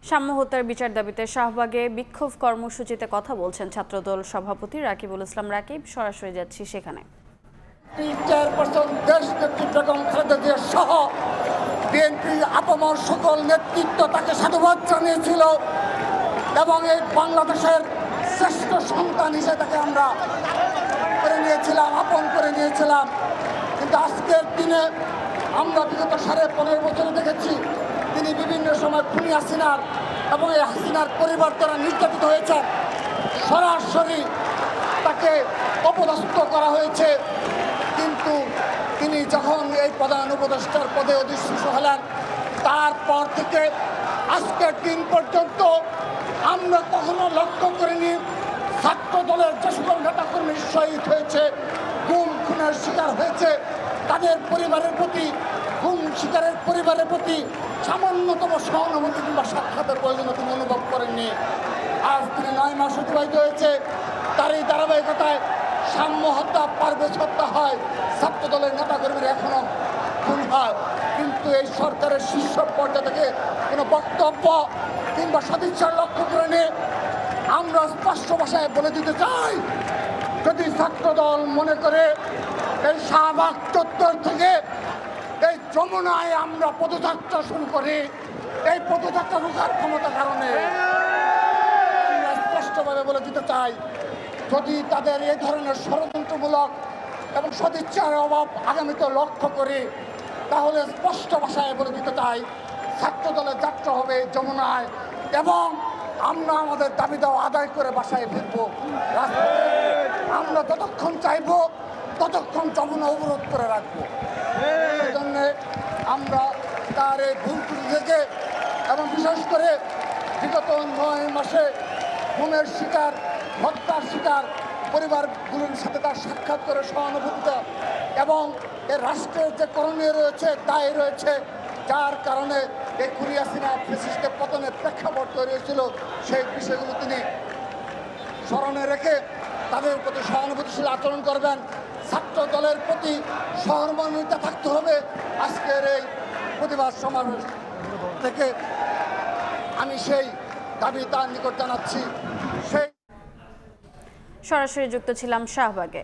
সাম্য হত্যার বিচার দাবিতে শাহবাগে বিক্ষোভ কর্মসূচিতে কথা বলছেন ছাত্রদল সভাপতি রাকিবুল ইসলাম রাকিব। সরাসরি যাচ্ছি সেখানে। চেয়ারপারসন দেশ নেত্রী বেগম খালেদা জিয়া সহ বিএনপির আপামর সকল নেতৃত্ব তাকে সাধুবাদ জানিয়েছিল এবং এই বাংলাদেশের শ্রেষ্ঠ সন্তান হিসেবে তাকে আমরা করে নিয়েছিলাম, আপন করে নিয়েছিলাম। কিন্তু আজকের দিনে আমরা বিগত 15.5 বছরে দেখেছি তিনি বিভিন্ন সময় খুনি হাসিনার এবং এই হাসিনার পরিবার দ্বারা নির্যাতিত হয়েছেন। সরাসরি তাকে অপদস্থ করা হয়েছে। কিন্তু তিনি যখন এই প্রধান উপদেষ্টার পদে অধিষ্ঠিত হলেন তারপর থেকে আজকের দিন পর্যন্ত আমরা কখনো লক্ষ্য করিনি ছাত্র দলের যে সকল নেতাকর্মী শহীদ হয়েছে, গুম খুনের শিকার হয়েছে, তাদের পরিবারের প্রতি, গুম শিকারের পরিবারের প্রতি সামান্যতম সহানুভূতি কিংবা সাক্ষাতের প্রয়োজন তিনি অনুভব করেননি। আজ তিনি 9 মাস অতিবাহিত হয়েছে। তারই ধারাবাহিকতায় সাম্য হত্যা, পারভেজ হত্যা হয়, ছাত্র দলের নেতাকর্মীরা এখনো খুন হয়। কিন্তু এই সরকারের শীর্ষ পর্যায় থেকে কোনো বক্তব্য কিংবা সদিচ্ছার লক্ষ্য করে নিয়ে আমরা স্পষ্ট ভাষায় বলে দিতে চাই, যদি ছাত্র দল মনে করে এই শাহবাগ চত্বর থেকে এই যমুনায় আমরা পদযাত্রা শুরু করি, এই পদযাত্রা রোখার ক্ষমতার কারণে আমরা স্পষ্টভাবে বলে দিতে চাই, যদি তাদের এই ধরনের ষড়যন্ত্রমূলক এবং সদিচ্ছার অভাব আগামীতে লক্ষ্য করি, তাহলে স্পষ্ট ভাষায় বলে দিতে চাই ছাত্র দলের যাত্রা হবে যমুনায় এবং আমরা আমাদের দাবি দেওয়া আদায় করে বাসায় ফিরব। আমরা যতক্ষণ চাইব ততক্ষণ যমুনা অবরোধ করে রাখবো। এই জন্যে আমরা তার এই ভুল ত্রুটি থেকে এবং বিশেষ করে বিগত 9 মাসে গুমের শিকার, হত্যার শিকার পরিবারগুলোর সাথে তার সাক্ষাৎ করে সহানুভূতিতা এবং এর রাষ্ট্রের যে করণীয় রয়েছে, দায় রয়েছে, যার কারণে এই খুনি হাসিনা ফ্যাসিস্টের পতনের প্রেক্ষাপট তৈরি হয়েছিল, সেই বিষয়গুলো তিনি স্মরণে রেখে তাদের প্রতি সহানুভূতিশীল আচরণ করবেন। ছাত্র দলের প্রতি সহমর্মিতা থাকতে হবে। আজকের এই প্রতিবাদ সমাবেশ থেকে আমি সেই দাবি তার নিকট জানাচ্ছি। সরাসরি যুক্ত ছিলাম শাহবাগে।